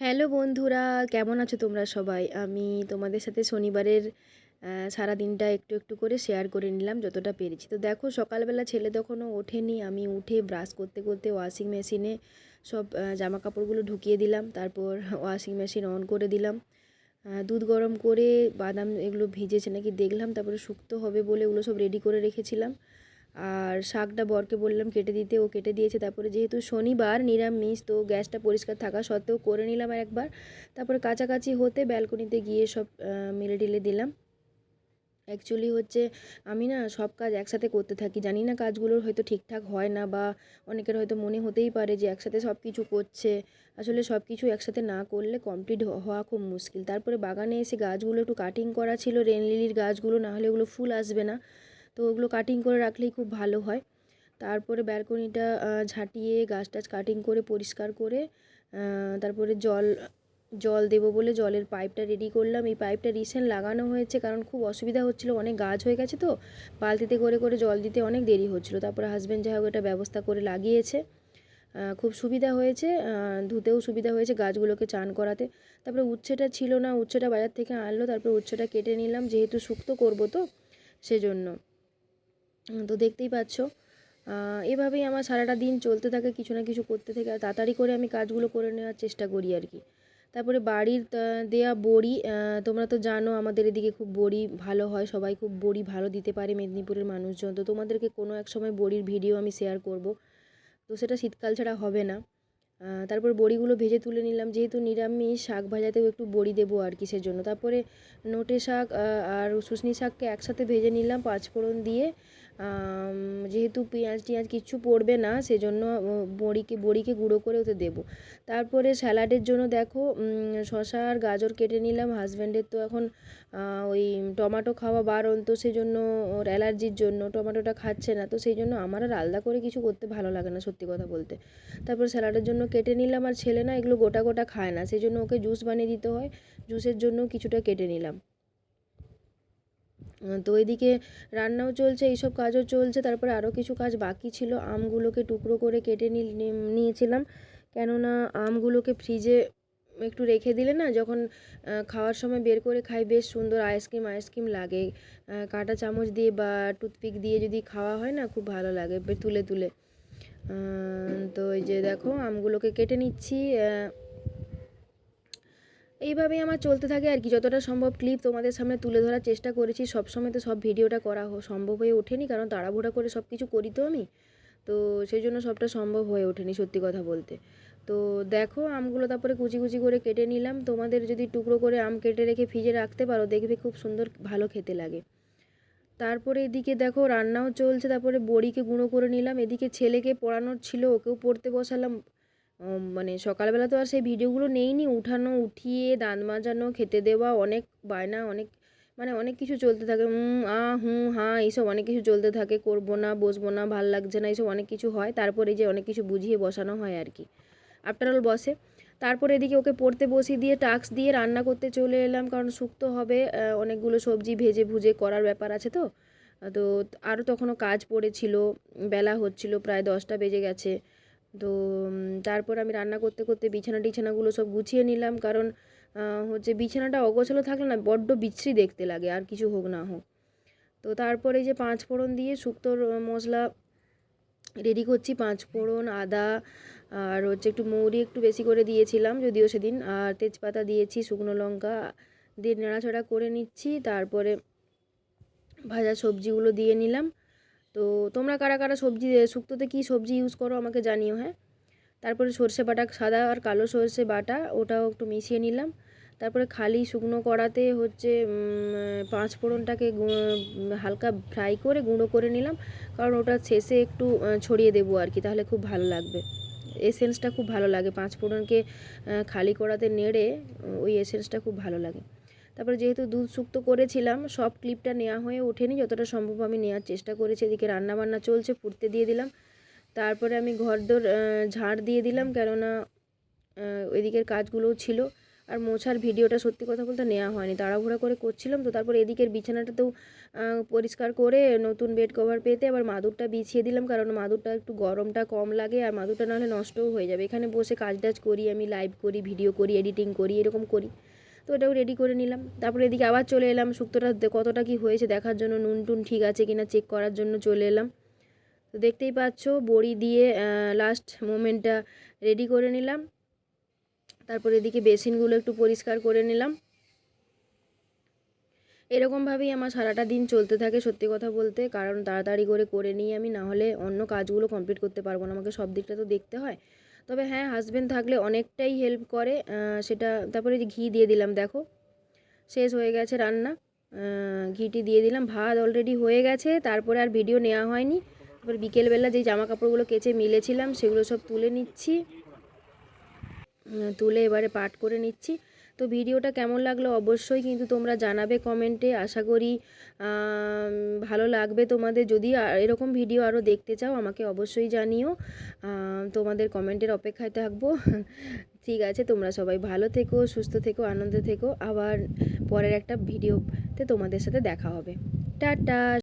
Hello বন্ধুরা, কেমন আছো তোমরা সবাই? আমি তোমাদের সাথে শনিবারের সারা দিনটা একটু একটু করে শেয়ার করে নিলাম যতটা পেরেছি। তো দেখো, সকালবেলা ছেলে তখনও ওঠেনি, আমি উঠে ব্রাশ করতে করতে ওয়াশিং মেশিনে সব জামা কাপড়গুলো ঢুকিয়ে দিলাম। তারপর ওয়াশিং মেশিন অন করে দিলাম। দুধ গরম করে বাদাম এগুলো ভিজেছে নাকি দেখলাম, তারপরে শুক্তো হবে বলে ওগুলো সব রেডি করে রেখেছিলাম। আর শাকটা বরকে বললাম কেটে দিতে, ও কেটে দিয়েছে। তারপরে যেহেতু শনিবার নিরামিষ, তো গ্যাসটা পরিষ্কার থাকা সত্ত্বেও করে নিলাম আর একবার। তারপরে কাছাকাছি হতে ব্যালকনিতে গিয়ে সব মেলে টেলে দিলাম। অ্যাকচুয়ালি হচ্ছে আমি না সব কাজ একসাথে করতে থাকি, জানি না কাজগুলোর হয়তো ঠিকঠাক হয় না, বা অনেকের হয়তো মনে হতেই পারে যে একসাথে সব কিছু করছে। আসলে সব কিছু একসাথে না করলে কমপ্লিট হওয়া খুব মুশকিল। তারপরে বাগানে এসে গাছগুলো একটু কাটিং করা ছিল, রেন লিলির গাছগুলো, না হলে ওগুলো ফুল আসবে না। তো ওগুলো কাটিং করে রাখলেই খুব ভালো হয়। তারপরে ব্যালকনিটা ঝাঁটিয়ে গাছ টাছ কাটিং করে পরিষ্কার করে তারপরে জল জল দেবো বলে জলের পাইপটা রেডি করলাম। এই পাইপটা রিসেন্ট লাগানো হয়েছে, কারণ খুব অসুবিধা হচ্ছিলো, অনেক গাছ হয়ে গেছে, তো বালতিতে করে করে জল দিতে অনেক দেরি হচ্ছিলো। তারপরে হাজব্যান্ড যাই হোক এটা ব্যবস্থা করে লাগিয়েছে। খুব সুবিধা হয়েছে, ধুতেও সুবিধা হয়েছে, গাছগুলোকে চান করাতে। তারপরে উচ্ছেটা ছিল না, উচ্ছেটা বাজার থেকে আনলো, তারপরে উচ্ছেটা কেটে নিলাম, যেহেতু শুক্তো করবো তো সেজন্য। তো দেখতেই পাচ্ছ, এভাবেই আমার সারাটা দিন চলতে থাকে, কিছু না কিছু করতে থাকে, আর তাড়াতাড়ি করে আমি কাজগুলো করে নেওয়ার চেষ্টা করি আর কি। তারপরে বাড়ির দেয়া বড়ি, তোমরা তো জানো আমাদের এদিকে খুব বড়ি ভালো হয়, সবাই খুব বড়ি ভালো দিতে পারে মেদিনীপুরের মানুষজন। তো তোমাদেরকে কোনো এক সময় বড়ির ভিডিও আমি শেয়ার করব, তো সেটা শীতকাল ছাড়া হবে না। তারপর বড়িগুলো ভেজে তুলে নিলাম, যেহেতু নিরামিষ শাক ভাজাতেও একটু বড়ি দেবো আর কিসের জন্য। তারপরে নোটে শাক আর শুশনি শাককে একসাথে ভেজে নিলাম পাঁচফোড়ন দিয়ে। যেহেতু পেঁয়াজ টিয়াজ কিচ্ছু পড়বে না, সেজন্য বড়িকে গুঁড়ো করে ওতে দেবো। তারপরে স্যালাডের জন্য দেখো, শসা আর গাজর কেটে নিলাম। হাজব্যান্ডের তো এখন ওই টমেটো খাওয়া বারণ, তো সেই জন্য ওর অ্যালার্জির জন্য টমেটোটা খাচ্ছে না, তো সেই জন্য আমার আর আলাদা করে কিছু করতে ভালো লাগে না সত্যি কথা বলতে। তারপর স্যালাডের জন্য কেটে নিলাম, আর ছেলে না এগুলো গোটা গোটা খায় না, সেই জন্য ওকে জুস বানিয়ে দিতে হয়, জুসের জন্য কিছুটা কেটে নিলাম। তো এদিকে রান্নাও চলছে, এইসব কাজও চলছে। তারপরে আরও কিছু কাজ বাকি ছিল, আমগুলোকে টুকরো করে কেটে নিয়েছিলাম, কেননা আমগুলোকে ফ্রিজে একটু রেখে দিলে না, যখন খাওয়ার সময় বের করে খাই বেশ সুন্দর আইসক্রিম আইসক্রিম লাগে। কাঁটা চামচ দিয়ে বা টুথপিক দিয়ে যদি খাওয়া হয় না, খুব ভালো লাগে তুলে তুলে। তো এই যে দেখো আমগুলোকে কেটে নিচ্ছি। এইভাবেই আমার চলতে থাকে আর কি। যতটা সম্ভব ক্লিপ তোমাদের সামনে তুলে ধরার চেষ্টা করেছি, সবসময় তো সব ভিডিওটা করা সম্ভব হয়ে ওঠেনি, কারণ তাড়াহুড়া করে সব কিছু করি তো আমি, তো সেই জন্য সবটা সম্ভব হয়ে ওঠেনি সত্যি কথা বলতে। তো দেখো আমগুলো তারপরে কুচি কুচি করে কেটে নিলাম। তোমাদের যদি টুকরো করে আম কেটে রেখে ফ্রিজে রাখতে পারো, দেখবে খুব সুন্দর ভালো খেতে লাগে। তারপরে এদিকে দেখো রান্নাও চলছে, তারপরে বড়িকে গুঁড়ো করে নিলাম। এদিকে ছেলেকে পড়ানোর ছিল, ওকেও পড়তে বসালাম। মানে সকালবেলা তো আর সেই ভিডিওগুলো নেইনি, উঠানো উঠিয়ে দাঁত মাজানো খেতে দেওয়া, অনেক বায়না, অনেক মানে অনেক কিছু চলতে থাকে, হুঁ হাঁ এইসব অনেক কিছু চলতে থাকে, করবো না বসবো না ভাল লাগছে না, এইসব অনেক কিছু হয়। তারপরে যে অনেক কিছু বুঝিয়ে বসানো হয় আর কি, আফটার অল বসে। তারপরে এদিকে ওকে পড়তে বসিয়ে দিয়ে টাস্ক দিয়ে রান্না করতে চলে এলাম, কারণ শুক্তো হবে, অনেকগুলো সবজি ভেজে ভুজে করার ব্যাপার আছে তো। তো আরও তখনও কাজ পড়েছিল, বেলা হচ্ছিল, প্রায় 10টা বেজে গেছে। তো তারপর আমি রান্না করতে করতে বিছানা টিছানাগুলো সব গুছিয়ে নিলাম, কারণ হচ্ছে বিছানাটা অগোছালো থাকলে না বড্ড বিশ্রী দেখতে লাগে, আর কিছু হোক না হোক। তো তারপরে যে পাঁচ ফোড়ন দিয়ে শুক্তোর মশলা রেডি করছি, পাঁচ ফোড়ন, আদা, আর হচ্ছে একটু মৌরি একটু বেশি করে দিয়েছিলাম যদিও সেদিন, আর তেজপাতা দিয়েছি, শুকনো লঙ্কা দিয়ে নাড়াচাড়া করে নিচ্ছি। তারপরে ভাজা সবজিগুলো দিয়ে নিলাম। তো তোমরা কারা কারা সবজি শুক্তোতে কী সবজি ইউজ করো আমাকে জানিও, হ্যাঁ। তারপরে সর্ষে বাটা, সাদা আর কালো সর্ষে বাটা, ওটাও একটু মিশিয়ে নিলাম। তারপরে খালি শুকনো কড়াতে হচ্ছে পাঁচ ফোড়নটাকে হালকা ফ্রাই করে গুঁড়ো করে নিলাম, কারণ ওটা শেষে একটু ছড়িয়ে দেবো আর কি, তাহলে খুব ভালো লাগবে। এসেন্সটা খুব ভালো লাগে পাঁচ ফোড়নকে খালি কড়াতে নেড়ে, ওই এসেন্সটা খুব ভালো লাগে। তারপরে যেহেতু দুধ শুক্তো করেছিলাম, সব ক্লিপটা নেওয়া হয়ে ওঠেনি, যতটা সম্ভব আমি নেওয়ার চেষ্টা করেছি। এদিকে রান্নাবান্না চলছে, ফুটতে দিয়ে দিলাম। তারপরে আমি ঘরদোর ঝাড় দিয়ে দিলাম, কেননা ওইদিকের কাজগুলোও ছিল, আর মোছার ভিডিওটা সত্যি কথা বলতে নেওয়া হয়নি, তাড়াহুড়া করে করছিলাম তো। তারপর এদিকের বিছানাটাতেও পরিষ্কার করে নতুন বেড কভার পেতে আবার মাদুরটা বিছিয়ে দিলাম, কারণ মাদুরটা একটু গরমটা কম লাগে আর মাদুরটা নাহলে নষ্টও হয়ে যাবে। এখানে বসে কাজ টাজ করি, আমি লাইভ করি, ভিডিও করি, এডিটিং করি, এরকম করি, তো এটাও রেডি করে নিলাম। তারপরে এদিকে আবার চলে এলাম শুক্তোটা কতটা কি হয়েছে দেখার জন্য, নুন টুন ঠিক আছে কিনা চেক করার জন্য চলে এলাম। তো দেখতেই পাচ্ছ বড়ি দিয়ে লাস্ট মোমেন্টটা রেডি করে নিলাম। তারপর এদিকে বেসিনগুলো একটু পরিষ্কার করে নিলাম। এরকমভাবেই আমার সারাটা দিন চলতে থাকে সত্যি কথা বলতে, কারণ তাড়াতাড়ি করে নিই আমি, না হলে অন্য কাজগুলো কমপ্লিট করতে পারবো না, আমাকে সব দিকটা তো দেখতে হয়। তবে হ্যাঁ, হাজব্যান্ড থাকলে অনেকটাই হেল্প করে সেটা। তারপরে যে ঘি দিয়ে দিলাম, দেখো শেষ হয়ে গেছে রান্না, ঘিটি দিয়ে দিলাম, ভাত অলরেডি হয়ে গেছে। তারপরে আর ভিডিও নেওয়া হয়নি। তারপর বিকেলবেলা যেই জামা কাপড়গুলো কেচে মিলেছিলাম সেগুলো সব তুলে নিচ্ছি, তুলে এবারে পাট করে নিচ্ছি। তো ভিডিওটা কেমন লাগলো অবশ্যই কিন্তু তোমরা জানাবে কমেন্টে, আশা করি ভালো লাগবে তোমাদের। যদি এরকম ভিডিও আরও দেখতে চাও আমাকে অবশ্যই জানিও, তোমাদের কমেন্টের অপেক্ষায় থাকবো। ঠিক আছে, তোমরা সবাই ভালো থেকো, সুস্থ থেকো, আনন্দে থেকো। আবার পরের একটা ভিডিওতে তোমাদের সাথে দেখা হবে। টাটা।